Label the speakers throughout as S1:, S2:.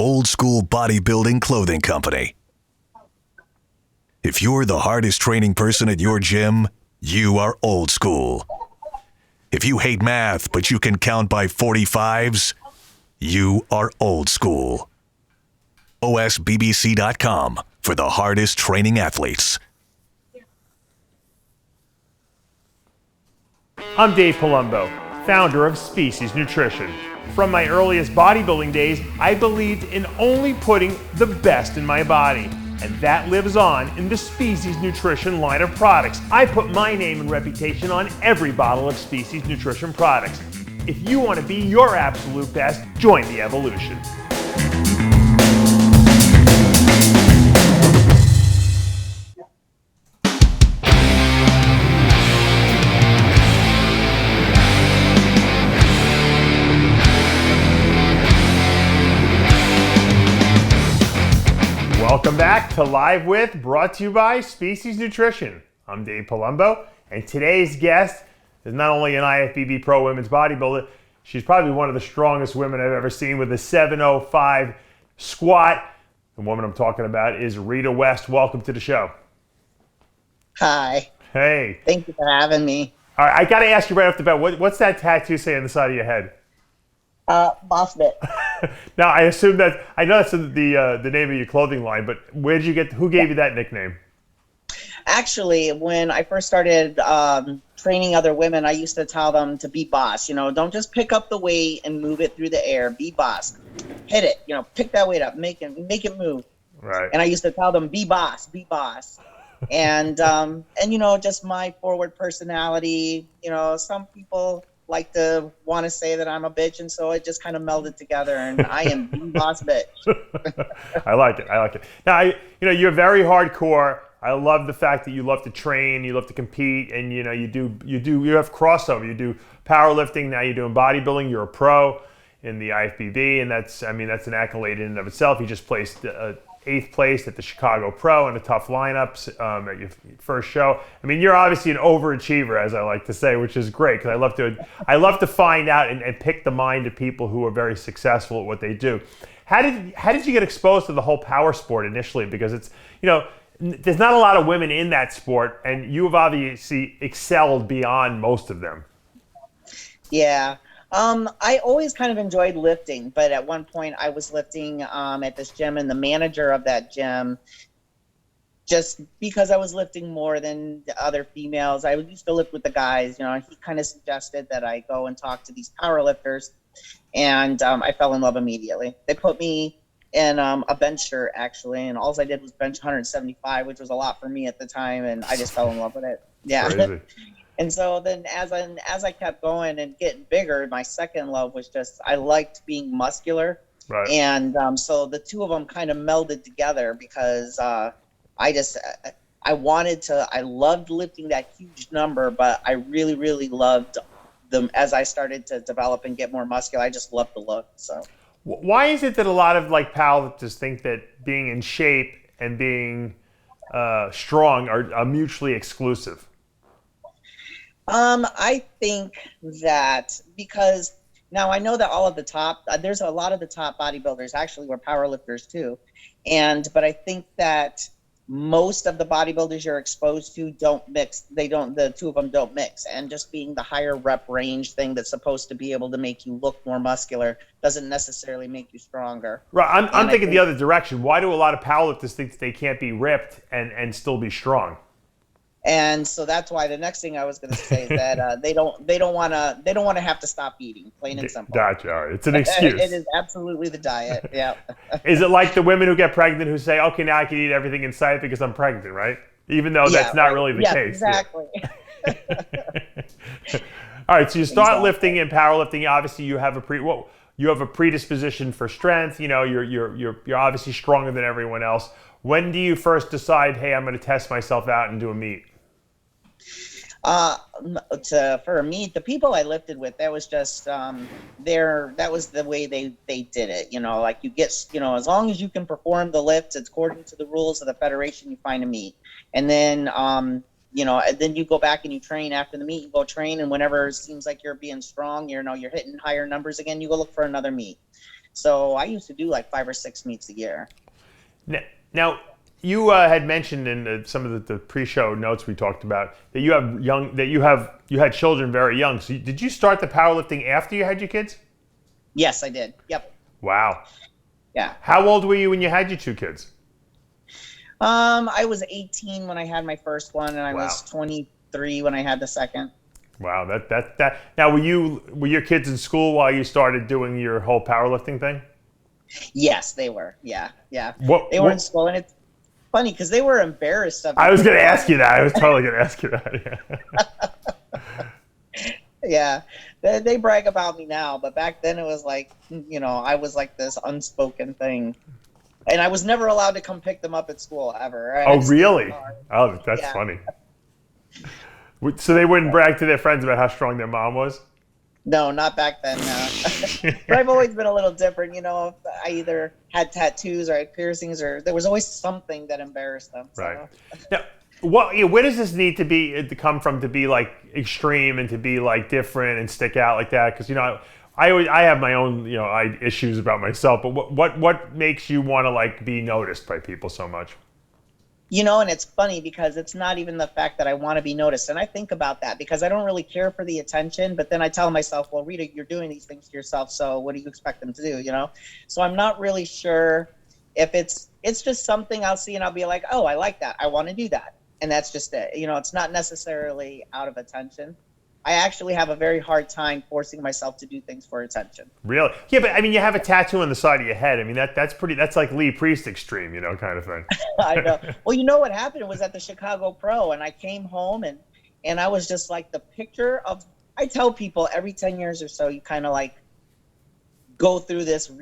S1: Old School Bodybuilding Clothing Company. If you're the hardest training person at your gym, you are old school. If you hate math but you can count by 45s, you are old school. OSBBC.com for the hardest training athletes.
S2: I'm Dave Palumbo, founder of Species Nutrition. From my earliest bodybuilding days, I believed in only putting the best in my body. And that lives on in the Species Nutrition line of products. I put my name and reputation on every bottle of Species Nutrition products. If you want to be your absolute best, join the evolution. Welcome back to Live With, brought to you by Species Nutrition. I'm Dave Palumbo, and today's guest is not only an IFBB Pro Women's Bodybuilder, she's probably one of the strongest women I've ever seen with a 705 squat. The woman I'm talking about is Rheta West. Welcome to the show.
S3: Hi.
S2: Hey.
S3: Thank you for having me.
S2: All right, I got to ask you right off the bat, what's that tattoo say on the side of your head?
S3: Boss Bit.
S2: Now, I assume that, I know that's the name of your clothing line, but who gave you that nickname?
S3: Actually, when I first started training other women, I used to tell them to be boss. You know, don't just pick up the weight and move it through the air. Be boss. Hit it. You know, pick that weight up. Make it move.
S2: Right.
S3: And I used to tell them, be boss. Be boss. And you know, just my forward personality. You know, some people like to want to say that I'm a bitch, and so it just kind of melded together, and I am the boss bitch.
S2: I like it. Now, you're very hardcore. I love the fact that you love to train, you love to compete, and you have crossover. You do powerlifting, now you're doing bodybuilding. You're a pro in the IFBB, and that's an accolade in and of itself. You just placed 8th place at the Chicago Pro in a tough lineups at your first show. I mean, you're obviously an overachiever, as I like to say, which is great because I love to find out and pick the mind of people who are very successful at what they do. How did you get exposed to the whole power sport initially? Because it's, there's not a lot of women in that sport, and you have obviously excelled beyond most of them.
S3: Yeah. I always kind of enjoyed lifting, but at one point I was lifting at this gym, and the manager of that gym, just because I was lifting more than the other females, I used to lift with the guys, he kind of suggested that I go and talk to these power lifters, and I fell in love immediately. They put me in a bench shirt, actually, and all I did was bench 175, which was a lot for me at the time, and I just fell in love with it. Yeah.
S2: Crazy.
S3: And so then as I kept going and getting bigger, my second love was just, I liked being muscular.
S2: Right.
S3: And so the two of them kind of melded together because I loved lifting that huge number, but I really, really loved them as I started to develop and get more muscular. I just loved the look. So
S2: why is it that a lot of powerlifters think that being in shape and being strong are mutually exclusive?
S3: I think that because now I know that all of the top, there's a lot of the top bodybuilders actually were powerlifters too. But I think that most of the bodybuilders you're exposed to don't mix. The two of them don't mix. And just being the higher rep range thing that's supposed to be able to make you look more muscular doesn't necessarily make you stronger.
S2: Right. I'm thinking the other direction. Why do a lot of powerlifters think they can't be ripped and still be strong?
S3: And so that's why the next thing I was going to say is that they don't want to have to stop eating, plain and simple.
S2: Gotcha. All right. It's an excuse.
S3: It is absolutely the diet. Yeah.
S2: Is it like the women who get pregnant who say, "Okay, now I can eat everything in sight because I'm pregnant," right? Even though that's not really the case.
S3: Exactly.
S2: Yeah. All right. So you start lifting and powerlifting. Obviously, you have a predisposition for strength. You're obviously stronger than everyone else. When do you first decide, hey, I'm going to test myself out and do a meet?
S3: For a meet, the people I lifted with, that was just that was the way they did it. Like you get, as long as you can perform the lift, it's according to the rules of the federation, you find a meet, and then and then you go back and you train after the meet. You go train, and whenever it seems like you're being strong, you're hitting higher numbers again, you go look for another meet. So I used to do like 5 or 6 meets a year.
S2: Now you had mentioned in some of the pre-show notes we talked about that you had children very young. So did you start the powerlifting after you had your kids?
S3: Yes, I did. Yep.
S2: Wow.
S3: Yeah.
S2: How old were you when you had your 2 kids?
S3: I was 18 when I had my first one, and I
S2: Wow.
S3: was 23 when I had the second.
S2: Wow. That. Now, were your kids in school while you started doing your whole powerlifting thing?
S3: Yes, they were. Yeah.
S2: They
S3: were in school, and it's funny because they were embarrassed of it.
S2: I was going to ask you that. I was totally going to ask you that.
S3: Yeah. They brag about me now, but back then it was like, I was like this unspoken thing. And I was never allowed to come pick them up at school ever.
S2: Oh, really? Oh, that's funny. So they wouldn't brag to their friends about how strong their mom was?
S3: No, not back then, no. But I've always been a little different, I either had tattoos or I had piercings, or there was always something that embarrassed them. So.
S2: Right. Now, where does this need to come from to be like extreme and to be like different and stick out like that? Because I have my own issues about myself. But what makes you want to like be noticed by people so much?
S3: And it's funny because it's not even the fact that I want to be noticed. And I think about that because I don't really care for the attention. But then I tell myself, well, Rheta, you're doing these things to yourself. So what do you expect them to do? So I'm not really sure if it's just something I'll see and I'll be like, oh, I like that. I want to do that. And that's just it. It's not necessarily out of attention. I actually have a very hard time forcing myself to do things for attention.
S2: Really? Yeah, but I mean, you have a tattoo on the side of your head. I mean, that's like Lee Priest extreme, kind of thing.
S3: I know. Well, what happened was at the Chicago Pro, and I came home and I was just like the picture of. I tell people every 10 years or so, you kind of like go through this.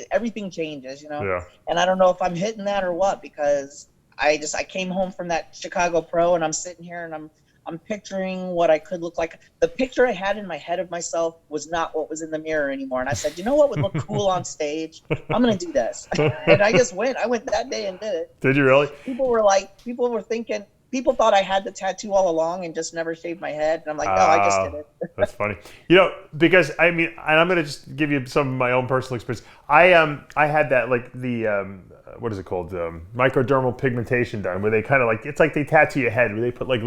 S3: Everything changes.
S2: Yeah.
S3: And I don't know if I'm hitting that or what because I came home from that Chicago Pro and I'm sitting here and I'm picturing what I could look like. The picture I had in my head of myself was not what was in the mirror anymore. And I said, what would look cool on stage? I'm going to do this. And I just went. I went that day and did it.
S2: Did you really?
S3: People were thinking, people thought I had the tattoo all along and just never shaved my head. And I'm like, no, I just did it.
S2: That's funny. Because I mean, and I'm going to just give you some of my own personal experience. I had that like the, what is it called? Microdermal pigmentation done where they kind of like, it's like they tattoo your head where they put like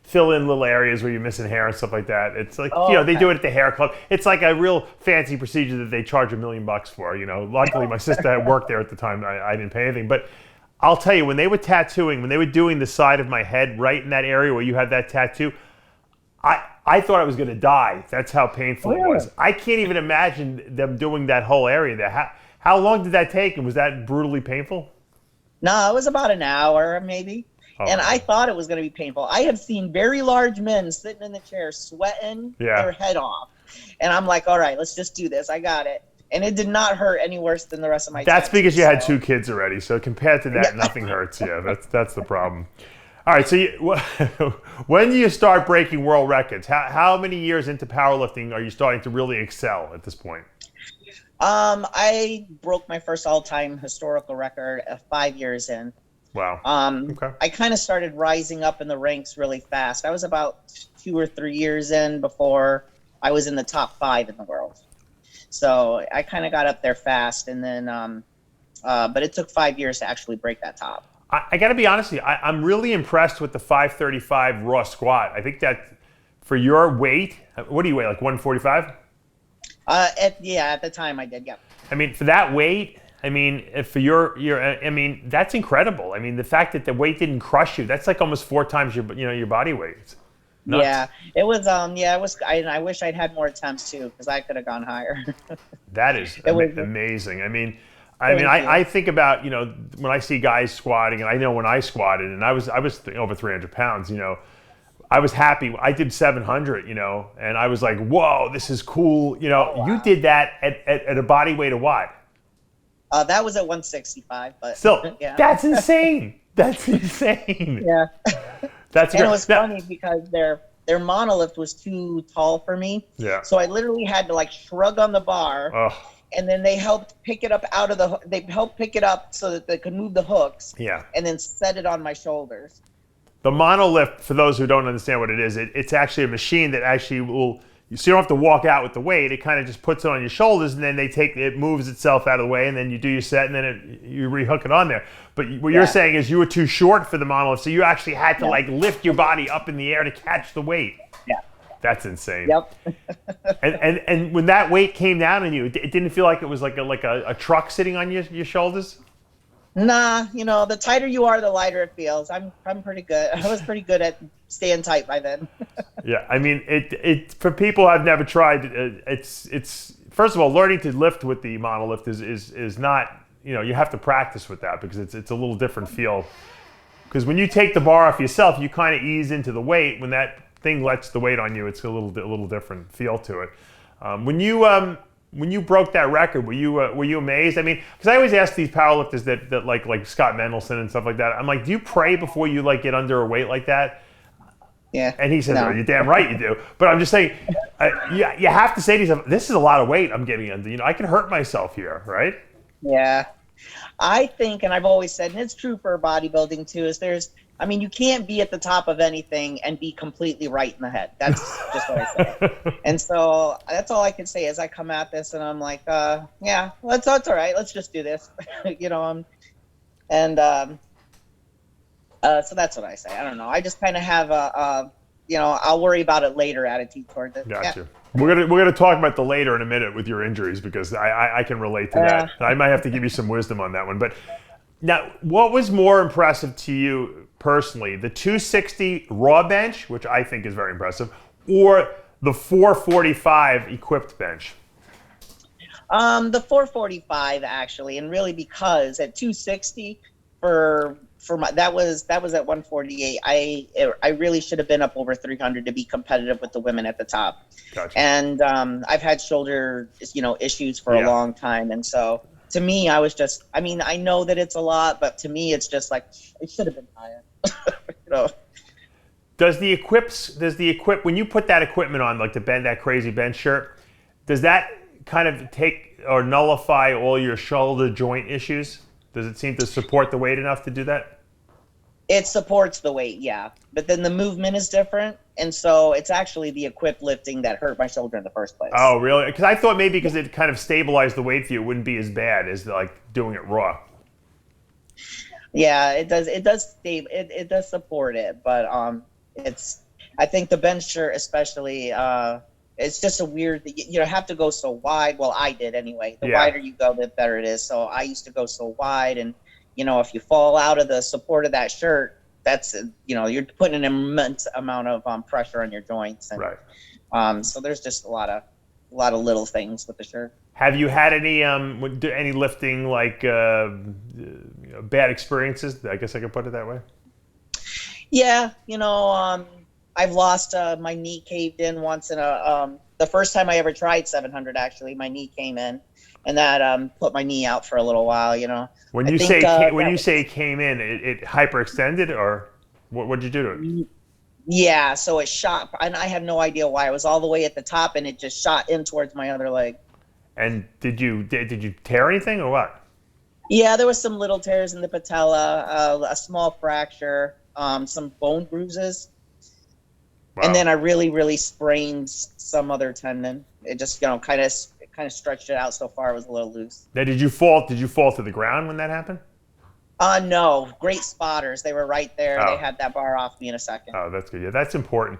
S2: fill in little areas where you're missing hair and stuff like that. It's like, they do it at the hair club. It's like a real fancy procedure that they charge $1 million for, Luckily my sister had worked there at the time. I didn't pay anything, but I'll tell you, when they were doing the side of my head right in that area where you had that tattoo, I thought I was going to die. That's how painful it was. I can't even imagine them doing that whole area there. How long did that take? And was that brutally painful?
S3: No, it was about an hour maybe. And I thought it was going to be painful. I have seen very large men sitting in the chair sweating their head off. And I'm like, all right, let's just do this. I got it. And it did not hurt any worse than the rest of my
S2: That's
S3: tattoos,
S2: because you had 2 kids already. So compared to that, nothing hurts. Yeah, that's the problem. All right, so when do you start breaking world records? How many years into powerlifting are you starting to really excel at this point?
S3: I broke my first all-time historical record 5 years in.
S2: Wow. Okay.
S3: I kind of started rising up in the ranks really fast. I was about 2 or 3 years in before I was in the top 5 in the world. So I kind of got up there fast, and then, but it took 5 years to actually break that top.
S2: I got to be honest with you. I'm really impressed with the 535 raw squat. I think that for your weight, what do you weigh, like 145?
S3: At the time I did, yeah.
S2: I mean, for that weight, I mean, for I mean, that's incredible. I mean, the fact that the weight didn't crush you, that's like almost 4 times your body weight. It's nuts.
S3: Yeah, it was, I wish I'd had more attempts too, because I could have gone higher.
S2: That is amazing. I think about, when I see guys squatting, and I know when I squatted, and I was over 300 pounds, I was happy. I did 700, and I was like, whoa, this is cool.
S3: Wow.
S2: You did that at a body weight of what?
S3: That was at 165, but
S2: still,
S3: yeah.
S2: That's insane. That's insane.
S3: Yeah.
S2: That's
S3: and it was funny because their monolift was too tall for me.
S2: Yeah.
S3: So I literally had to like shrug on the bar.
S2: Oh.
S3: And then they helped pick it up they helped pick it up so that they could move the hooks.
S2: Yeah.
S3: And then set it on my shoulders.
S2: The monolift, for those who don't understand what it is, it's actually a machine that actually will so you don't have to walk out with the weight. It kind of just puts it on your shoulders, and then it moves itself out of the way, and then you do your set, and then you rehook it on there. But what you're saying is you were too short for the monolift, so you actually had to like lift your body up in the air to catch the weight.
S3: Yeah.
S2: That's insane.
S3: Yep.
S2: and when that weight came down on you, it didn't feel like it was like a truck sitting on your shoulders?
S3: Nah, the tighter you are, the lighter it feels. I'm pretty good. I was pretty good at staying tight by then.
S2: Yeah, I mean, it for people who have never tried, it's first of all, learning to lift with the monolift is not, you have to practice with that because it's a little different feel. Because when you take the bar off yourself, you kind of ease into the weight. When that thing lets the weight on you, it's a little different feel to it. When you broke that record, were you amazed? I mean, because I always ask these powerlifters that like Scott Mendelson and stuff like that. I'm like, do you pray before you like get under a weight like that?
S3: Yeah.
S2: And he says,
S3: no.
S2: "Oh, you're damn right you do." But I'm just saying, you have to say to yourself, "This is a lot of weight I'm getting under. I can hurt myself here, right?"
S3: Yeah. I think, and I've always said, and it's true for bodybuilding too, you can't be at the top of anything and be completely right in the head. That's just what I say. And so that's all I can say is I come at this and I'm like, yeah, that's all right. Let's just do this. So that's what I say. I don't know. I just kind of have I'll worry about it later attitude towards it.
S2: Gotcha.
S3: Yeah.
S2: We're gonna talk about the later in a minute with your injuries because I can relate to that. I might have to give you some wisdom on that one. But now, what was more impressive to you personally, the 260 raw bench, which I think is very impressive, or the 445 equipped bench?
S3: The 445 actually, and really because at 260 that was at 148. I really should have been up over 300 to be competitive with the women at the top.
S2: Gotcha.
S3: And I've had shoulder issues for a long time, and so to me I was just I know that it's a lot, but to me it's just like it should have been higher.
S2: Does the equip when you put that equipment on, like that crazy bench shirt, does that kind of take or nullify all your shoulder joint issues? Does it seem to support the weight enough to do that?
S3: It supports the weight, yeah. But then the movement is different. And so it's actually the equipped lifting that hurt my shoulder in the first place.
S2: Oh, really? Because I thought maybe because it kind of stabilized the weight for you, it wouldn't be as bad as like doing it raw.
S3: Yeah, it does. It does support it. But I think the bench shirt especially, it's just a weird, have to go so wide. Well, I did anyway. The wider you go, the better it is. So I used to go so wide, and if you fall out of the support of that shirt, that's you're putting an immense amount of pressure on your joints. And,
S2: right.
S3: So there's just a lot of little things with the shirt.
S2: Have you had any lifting like bad experiences? I guess I could put it that way.
S3: Yeah, I've lost my knee caved in once in the first time I ever tried 700. Actually, my knee came in, and that put my knee out for a little while.
S2: When you say it came in, it hyperextended, or what'd you do to it?
S3: Yeah, so it shot, and I have no idea why. It was all the way at the top, and it just shot in towards my other leg.
S2: And did you tear anything or what?
S3: Yeah, there was some little tears in the patella, a small fracture, some bone bruises. Wow. And then I really, really sprained some other tendon. It just, kind of stretched it out so far it was a little loose.
S2: Now, did you fall to the ground when that happened?
S3: No. Great spotters. They were right there.
S2: Oh.
S3: They had that bar off me in a second.
S2: Oh, that's good. Yeah, that's important.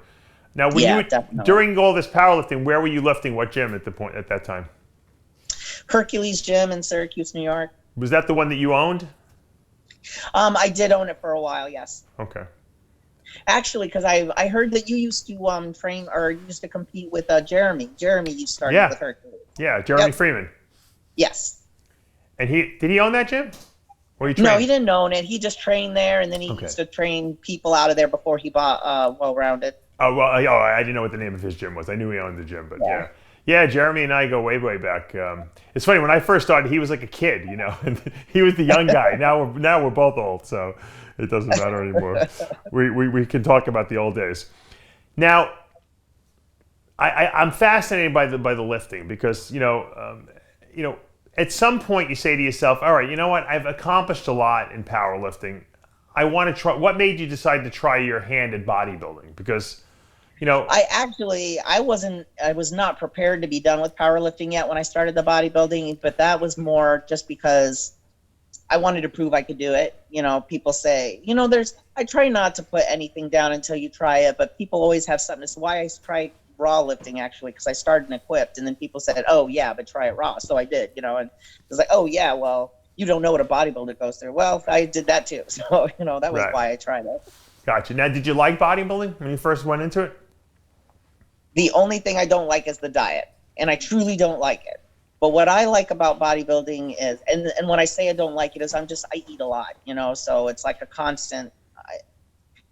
S2: Now,
S3: definitely.
S2: During all this powerlifting, where were you lifting? What gym at that time?
S3: Hercules Gym in Syracuse, New York.
S2: Was that the one that you owned?
S3: I did own it for a while, yes.
S2: Okay.
S3: Actually, because I heard that you used to train or used to compete with Jeremy. Jeremy, you started with Hercules.
S2: Yeah, Jeremy Freeman.
S3: Yes.
S2: And did he own that gym? Or he trained?
S3: No, he didn't own it. He just trained there, and then he used to train people out of there before he bought Well-Rounded.
S2: Oh, well, I didn't know what the name of his gym was. I knew he owned the gym, but yeah. Yeah, Jeremy and I go way, way back. It's funny, when I first started, he was like a kid, and he was the young guy. Now we're both old, so it doesn't matter anymore. We can talk about the old days. Now, I'm fascinated by the lifting because at some point you say to yourself, all right, you know what? I've accomplished a lot in powerlifting. I want to try. What made you decide to try your hand at bodybuilding? Because
S3: I was not prepared to be done with powerlifting yet when I started the bodybuilding, but that was more just because I wanted to prove I could do it. People say, I try not to put anything down until you try it, but people always have something. It's why I tried raw lifting, actually, because I started in equipped, and then people said, oh yeah, but try it raw. So I did, and it was like, oh yeah, well, you don't know what a bodybuilder goes through. Well, I did that too. So, that was why I tried it.
S2: Gotcha. Now, did you like bodybuilding when you first went into it?
S3: The only thing I don't like is the diet, and I truly don't like it. But what I like about bodybuilding is, and when I say I don't like it, is I eat a lot, so it's like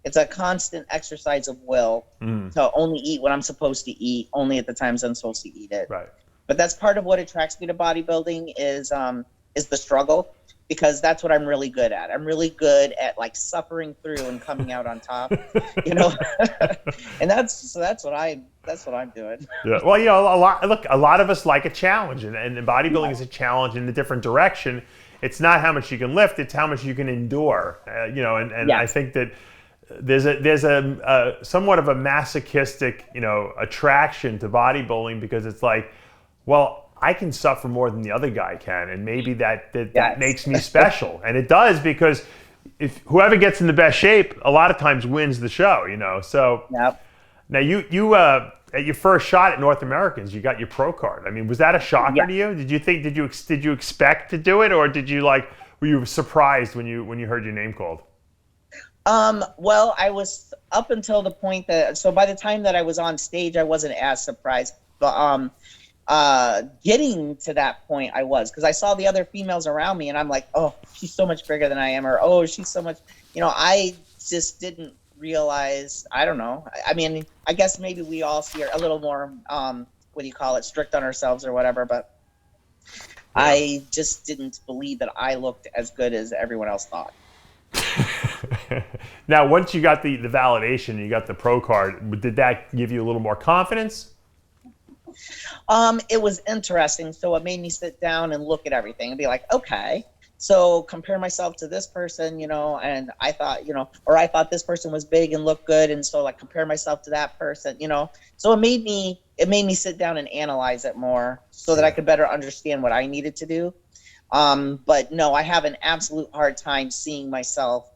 S3: it's a constant exercise of will to only eat what I'm supposed to eat, only at the times I'm supposed to eat it.
S2: Right.
S3: But that's part of what attracts me to bodybuilding is the struggle, because that's what I'm really good at. I'm really good at like suffering through and coming out on top, and that's what I'm doing.
S2: Yeah. Well, a lot of us like a challenge, and bodybuilding is a challenge in a different direction. It's not how much you can lift; it's how much you can endure. And I think that there's a somewhat of a masochistic, attraction to bodybuilding, because it's like, well, I can suffer more than the other guy can, and maybe that makes me special. And it does, because if whoever gets in the best shape a lot of times wins the show, So now you at your first shot at North Americans, you got your pro card. I mean, was that a shocker to you? Did you expect to do it, or were you surprised when you heard your name called?
S3: Well, I was up until the point so by the time that I was on stage, I wasn't as surprised, but getting to that point I was, because I saw the other females around me and I'm like, oh, she's so much bigger than I am, or oh, she's so much, I just didn't realize, I don't know. I mean, I guess maybe we all see a little more, strict on ourselves or whatever, but I just didn't believe that I looked as good as everyone else thought.
S2: Now, once you got the validation, you got the pro card, did that give you a little more confidence?
S3: It was interesting. So it made me sit down and look at everything and be like, okay, so compare myself to this person, and I thought, or I thought this person was big and looked good. And so like compare myself to that person, so it made me sit down and analyze it more so that I could better understand what I needed to do. But no, I have an absolute hard time seeing myself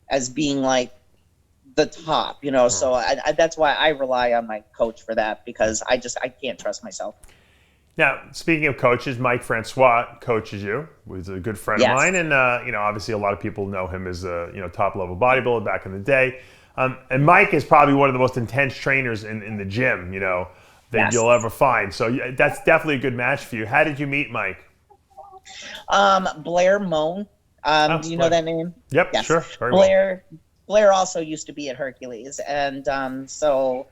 S3: as being like the top, so that's why I rely on my coach for that, because I can't trust myself.
S2: Now, speaking of coaches, Mike Francois coaches you, who's a good friend of mine, and obviously a lot of people know him as a top level bodybuilder back in the day. And Mike is probably one of the most intense trainers in the gym, that you'll ever find. So that's definitely a good match for you. How did you meet Mike?
S3: Blair Moan. Do you know that name?
S2: Yep,
S3: yes.
S2: Sure. Very
S3: Blair also used to be at Hercules, and so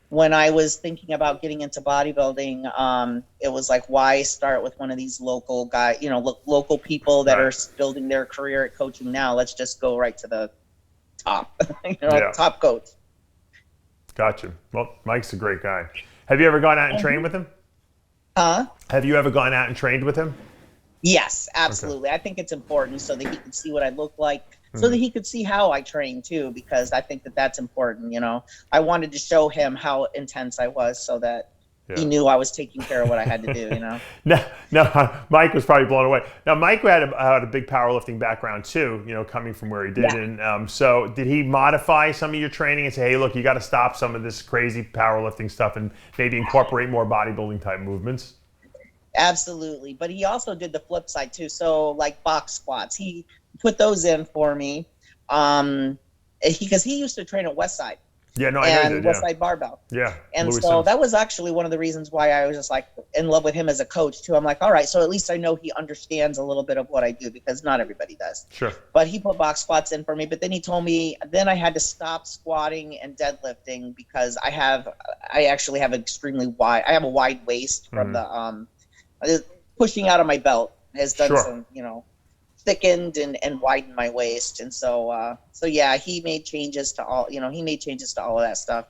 S3: when I was thinking about getting into bodybuilding, it was like, why start with one of these local guys, local people that are building their career at coaching now? Let's just go right to the top, top coach.
S2: Gotcha. Well, Mike's a great guy. Have you ever gone out and trained with him?
S3: Huh?
S2: Have you ever gone out and trained with him?
S3: Yes, absolutely. Okay. I think it's important so that he can see what I look like, so that he could see how I train too, because I think that that's important. I wanted to show him how intense I was so that he knew I was taking care of what I had to do,
S2: No, Mike was probably blown away. Now, Mike had a big powerlifting background too, coming from where he did. Yeah. And so did he modify some of your training and say, hey, look, you got to stop some of this crazy powerlifting stuff and maybe incorporate more bodybuilding type movements?
S3: Absolutely. But he also did the flip side too. So like box squats, he put those in for me. Because he used to train at Westside.
S2: Yeah, no, I know he did.
S3: Westside Barbell.
S2: Yeah.
S3: And
S2: Louis
S3: so
S2: Sims.
S3: that was actually one of the reasons why I was just like in love with him as a coach too. I'm like, all right, so at least I know he understands a little bit of what I do, because not everybody does.
S2: Sure.
S3: But he put box squats in for me. But then he told me then I had to stop squatting and deadlifting because I actually have I have a wide waist from the pushing out of my belt has done some, thickened and widened my waist. And so yeah, he made changes to all of that stuff.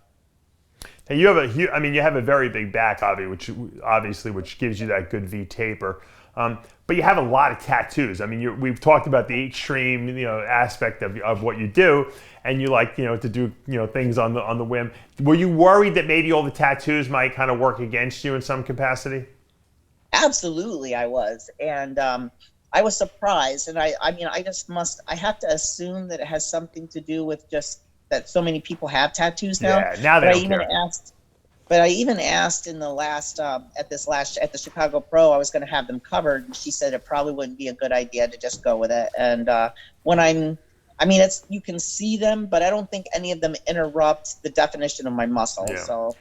S2: And you have a very big back, which gives you that good V taper. But you have a lot of tattoos. I mean, we've talked about the extreme, aspect of what you do, and you like, to do, things on the whim. Were you worried that maybe all the tattoos might kind of work against you in some capacity?
S3: Absolutely, I was, and I was surprised. And I mean, I have to assume that it has something to do with just that so many people have tattoos now.
S2: Yeah, now they don't care.
S3: But I even asked in the last at the Chicago Pro, I was going to have them covered, and she said it probably wouldn't be a good idea to just go with it. And you can see them, but I don't think any of them interrupt the definition of my muscle.
S2: Yeah.
S3: So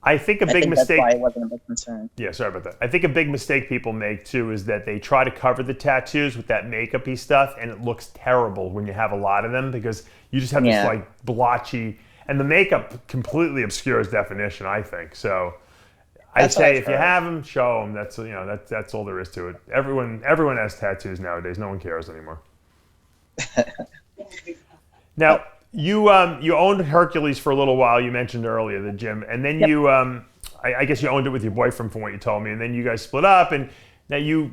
S2: I think a big mistake.
S3: That's why I wasn't a big concern.
S2: Yeah, sorry about that. I think a big mistake people make too is that they try to cover the tattoos with that makeup-y stuff, and it looks terrible when you have a lot of them because you just have this like blotchy. And the makeup completely obscures definition, I think. So I say if you have them, show them. That's all there is to it. Everyone has tattoos nowadays. No one cares anymore. Now, you owned Hercules for a little while. You mentioned earlier the gym, and then you I guess you owned it with your boyfriend from what you told me, and then you guys split up. And now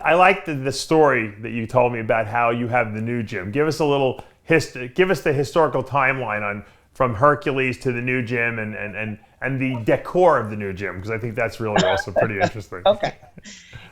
S2: I like the story that you told me about how you have the new gym. Give us a little. Give us the historical timeline from Hercules to the new gym and the decor of the new gym, because I think that's really also pretty interesting.
S3: Okay.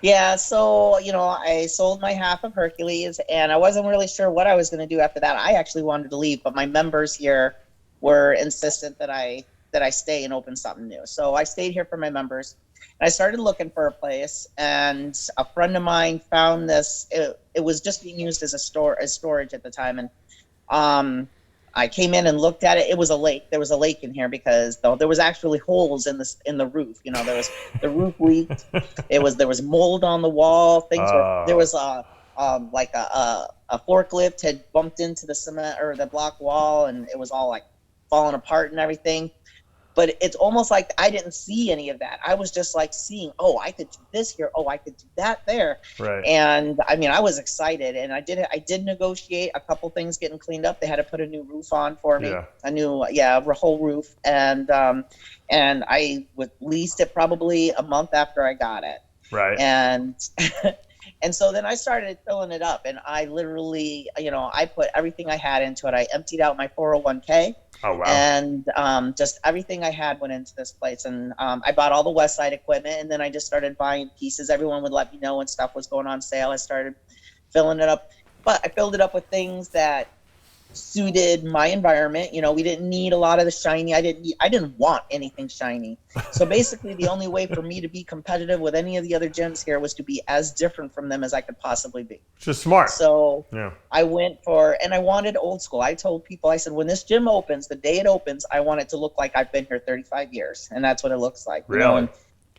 S3: Yeah, so, I sold my half of Hercules, and I wasn't really sure what I was going to do after that. I actually wanted to leave, but my members here were insistent that I stay and open something new. So I stayed here for my members. And I started looking for a place, and a friend of mine found this. It was just being used as storage at the time, and I came in and looked at it. It was a lake. There was a lake in here because there was actually holes in the roof. The roof leaked. There was mold on the wall. There was a forklift had bumped into the cement or the block wall, and it was all like falling apart and everything. But it's almost like I didn't see any of that. I was just like seeing, oh, I could do this here. Oh, I could do that there.
S2: Right.
S3: And I mean, I was excited, and I did negotiate a couple things getting cleaned up. They had to put a new roof on for me, a whole roof. And I leased it probably a month after I got it.
S2: Right.
S3: And and so then I started filling it up, and I literally, I put everything I had into it. I emptied out my 401k.
S2: Oh, wow.
S3: And just everything I had went into this place. And I bought all the West Side equipment, and then I just started buying pieces. Everyone would let me know when stuff was going on sale. I started filling it up. But I filled it up with things that suited my environment. We didn't need a lot of the shiny. I didn't want anything shiny. So basically the only way for me to be competitive with any of the other gyms here was to be as different from them as I could possibly be.
S2: Just smart.
S3: So I I wanted old school. I told people, I said, when this gym opens, the day it opens, I want it to look like I've been here 35 years. And that's what it looks like.
S2: Really?
S3: And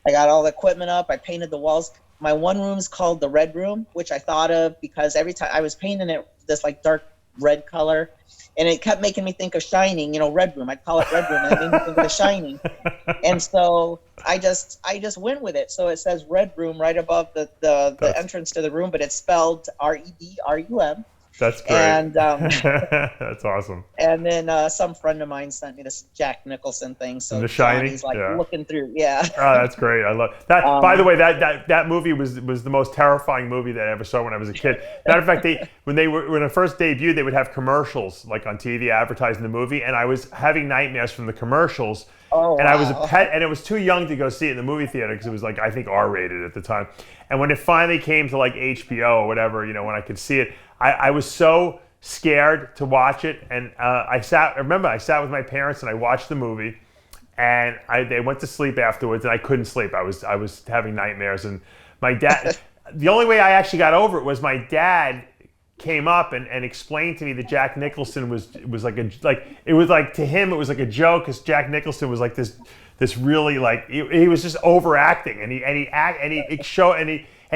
S3: I got all the equipment up. I painted the walls. My one room's called the Red Room, which I thought of because every time I was painting it this like dark red color, and it kept making me think of Shining, Red Room. I'd call it Red Room, and it made me think of The Shining. And so I just went with it. So it says Red Room right above the entrance to the room, but it's spelled REDRUM.
S2: That's great.
S3: And
S2: that's awesome.
S3: And then some friend of mine sent me this Jack Nicholson thing. So
S2: The Shining,
S3: he's like looking through, Oh,
S2: that's great. I love that. By the way, that movie was the most terrifying movie that I ever saw when I was a kid. Matter of fact, when it first debuted, they would have commercials like on TV advertising the movie, and I was having nightmares from the commercials.
S3: Oh,
S2: and
S3: wow.
S2: I was a pet, and it was too young to go see it in the movie theater because it was like, I think, R-rated at the time. And when it finally came to like HBO or whatever, when I could see it, I was so scared to watch it. And I sat with my parents and I watched the movie, and they went to sleep afterwards, and I couldn't sleep. I was having nightmares, and my dad. The only way I actually got over it was my dad came up and explained to me that Jack Nicholson was to him it was like a joke, because Jack Nicholson was like this really like he was just overacting, and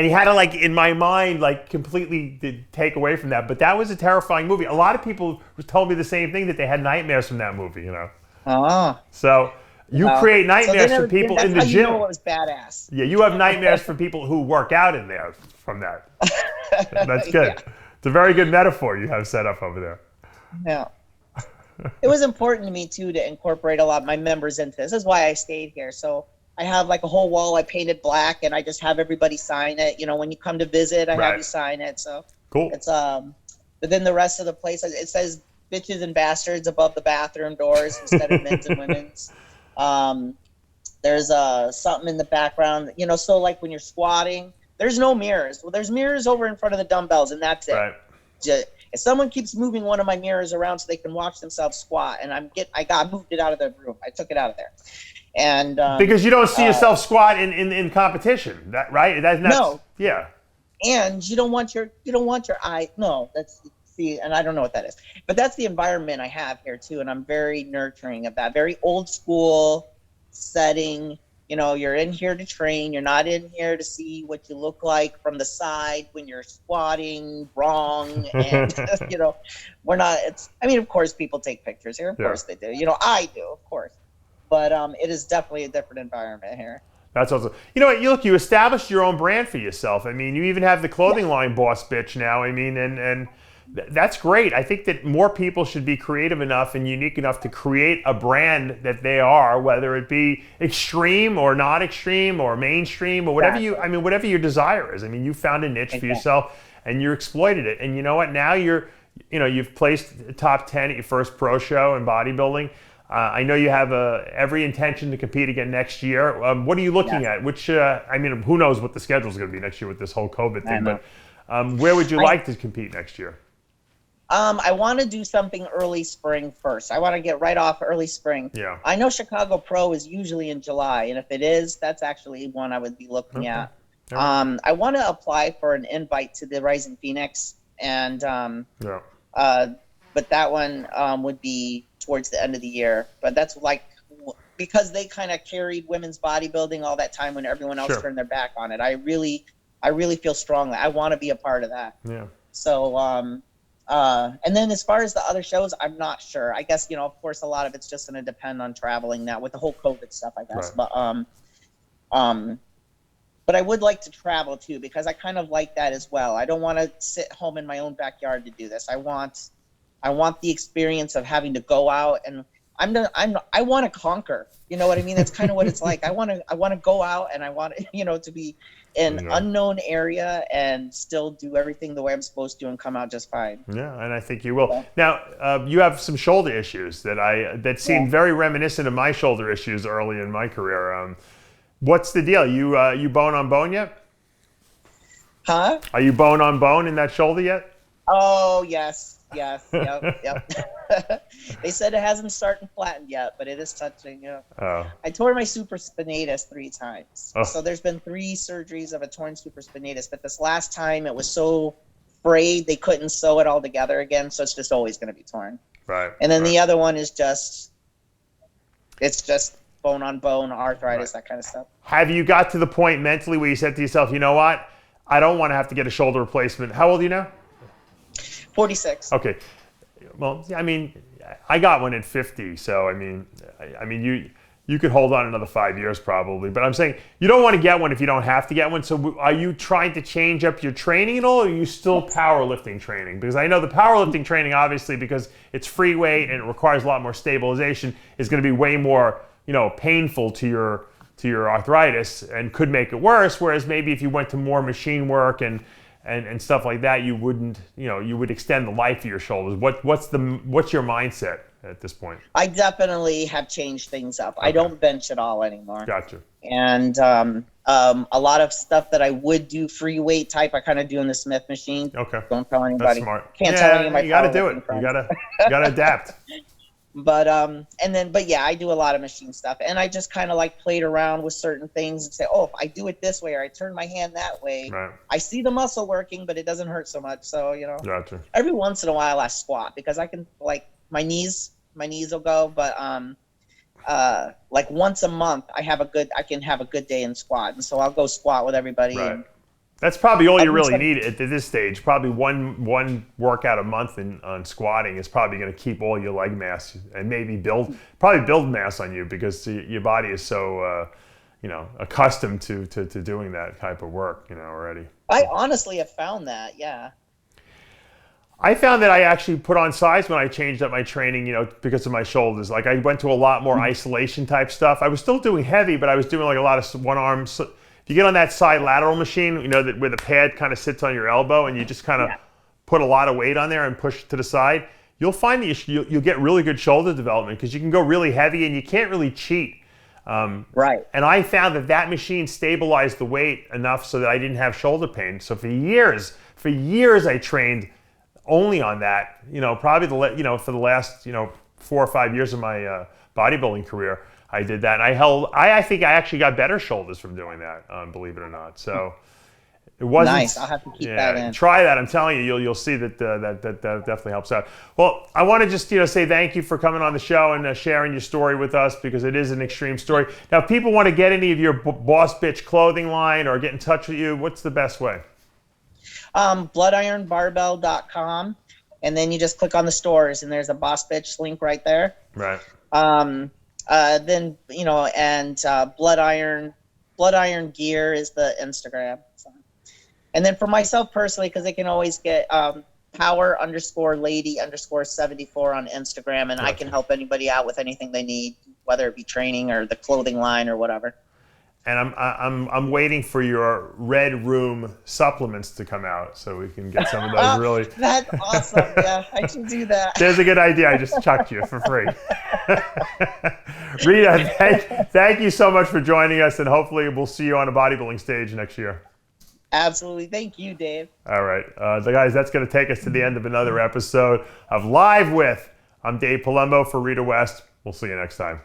S2: he had to, like, in my mind, like, completely take away from that. But that was a terrifying movie. A lot of people told me the same thing, that they had nightmares from that movie. So you create nightmares for people in the gym.
S3: It was badass.
S2: Yeah, you have nightmares for people who work out in there from that. That's good. Yeah. It's a very good metaphor you have set up over there.
S3: Yeah. It was important to me, too, to incorporate a lot of my members into this. This is why I stayed here. So I have like a whole wall I painted black, and I just have everybody sign it. You know, when you come to visit, I have you sign it. So
S2: cool.
S3: It's but then the rest of the place, it says bitches and bastards above the bathroom doors instead of men's and women's. There's something in the background, you know, so like when you're squatting, there's no mirrors. Well, there's mirrors over in front of the dumbbells, and that's it.
S2: Right.
S3: If someone keeps moving one of my mirrors around so they can watch themselves squat, and I moved it out of the room. I took it out of there. And
S2: because you don't see yourself squat in competition, that right?
S3: No.
S2: Yeah.
S3: And you don't want your eye. No, and I don't know what that is, but that's the environment I have here too, and I'm very nurturing of that. Very old school setting. You know, you're in here to train. You're not in here to see what you look like from the side when you're squatting wrong. And you know, we're not. I mean, of course, people take pictures here. Of course they do. You know, I do, of course. But it is definitely a different environment here.
S2: That's awesome. You know what? You established your own brand for yourself. I mean, you even have the clothing line Boss Bitch now. I mean, and that's great. I think that more people should be creative enough and unique enough to create a brand that they are, whether it be extreme or not extreme or mainstream or whatever whatever your desire is. I mean, you found a niche for yourself and you exploited it. And you know what? Now you've placed top 10 at your first pro show in bodybuilding. I know you have every intention to compete again next year. What are you looking at? Which, I mean, who knows what the schedule is going to be next year with this whole COVID thing, but where would you like to compete next year?
S3: I want to do something early spring first. I want to get right off early spring.
S2: Yeah.
S3: I know Chicago Pro is usually in July, and if it is, that's actually one I would be looking at. Right. I want to apply for an invite to the Rising Phoenix, and but that one would be towards the end of the year. But that's like because they kind of carried women's bodybuilding all that time when everyone else turned their back on it. I really feel strongly. I want to be a part of that.
S2: Yeah.
S3: So and then as far as the other shows, I'm not sure. I guess, you know, of course, a lot of it's just going to depend on traveling now with the whole COVID stuff, I guess. Right. But I would like to travel too, because I kind of like that as well. I don't want to sit home in my own backyard to do this. I want the experience of having to go out, and I want to conquer. You know what I mean? That's kind of what it's like. I want to go out, and I want, you know, to be in an unknown area and still do everything the way I'm supposed to and come out just fine.
S2: Yeah, and I think you will. Now, you have some shoulder issues that seem very reminiscent of my shoulder issues early in my career. What's the deal? You bone on bone yet?
S3: Huh?
S2: Are you bone on bone in that shoulder yet?
S3: Oh, yes. Yep. They said it hasn't started flattened yet, but it is touching. Yeah. Oh. I tore my supraspinatus 3 times. Oh. So there's been 3 surgeries of a torn supraspinatus, but this last time it was so frayed they couldn't sew it all together again, so it's just always going to be torn.
S2: Right.
S3: And then the other one is just bone on bone arthritis, that kind of stuff.
S2: Have you got to the point mentally where you said to yourself, you know what, I don't want to have to get a shoulder replacement? How old are you now?
S3: 46.
S2: Okay. Well, I mean, I got one at 50, so I mean, you could hold on another 5 years probably. But I'm saying you don't want to get one if you don't have to get one. So are you trying to change up your training at all, or are you still powerlifting training? Because I know the powerlifting training, obviously, because it's free weight and it requires a lot more stabilization, is going to be way more, you know, painful to your arthritis and could make it worse. Whereas maybe if you went to more machine work and stuff like that, you wouldn't, you know, you would extend the life of your shoulders. What's your mindset at this point?
S3: I definitely have changed things up. Okay. I don't bench at all anymore.
S2: Gotcha.
S3: And a lot of stuff that I would do free weight type, I kind of do in the Smith machine.
S2: Okay.
S3: Don't tell anybody.
S2: That's smart.
S3: Can't tell any of my
S2: you got to do it.
S3: Friends.
S2: You got to adapt.
S3: But yeah, I do a lot of machine stuff, and I just kind of like played around with certain things and say, oh, if I do it this way or I turn my hand that way, I see the muscle working, but it doesn't hurt so much. So, you know,
S2: gotcha.
S3: Every once in a while I squat because I can, like, my knees will go, but like once a month I can have a good day in squat, and so I'll go squat with everybody.
S2: Right.
S3: And
S2: that's probably all you really need at this stage. Probably one workout a month on squatting is probably going to keep all your leg mass and maybe build mass on you, because your body is so you know, accustomed to doing that type of work, you know, already.
S3: I honestly have found that, yeah.
S2: I found that I actually put on size when I changed up my training, because of my shoulders. Like I went to a lot more isolation type stuff. I was still doing heavy, but I was doing like a lot of one arm. If you get on that side lateral machine, that where the pad kind of sits on your elbow and you just kind of put a lot of weight on there and push to the side, you'll find that you'll get really good shoulder development because you can go really heavy and you can't really cheat.
S3: Right.
S2: And I found that machine stabilized the weight enough so that I didn't have shoulder pain. So for years I trained only on that, probably for the last, 4 or 5 years of my bodybuilding career, I did that. And I think I actually got better shoulders from doing that, believe it or not. So it wasn't
S3: nice. I'll have to keep that in.
S2: Try that. I'm telling you, you'll see that that definitely helps out. Well, I want to just say thank you for coming on the show and sharing your story with us because it is an extreme story. Now, if people want to get any of your Boss Bitch clothing line or get in touch with you, what's the best way?
S3: bloodironbarbell.com, and then you just click on the stores and there's a Boss Bitch link right there.
S2: Right.
S3: Then Blood Iron Gear is the Instagram. So. And then for myself personally, because they can always get power_lady_74 on Instagram, and I can help anybody out with anything they need, whether it be training or the clothing line or whatever.
S2: And I'm waiting for your Red Room supplements to come out so we can get some of those really.
S3: That's awesome. Yeah, I should do that.
S2: There's a good idea. I just chucked you for free. Rheta, thank you so much for joining us, and hopefully we'll see you on a bodybuilding stage next year.
S3: Absolutely. Thank you, Dave.
S2: All right. Guys, that's going to take us to the end of another episode of Live With. I'm Dave Palumbo for Rheta West. We'll see you next time.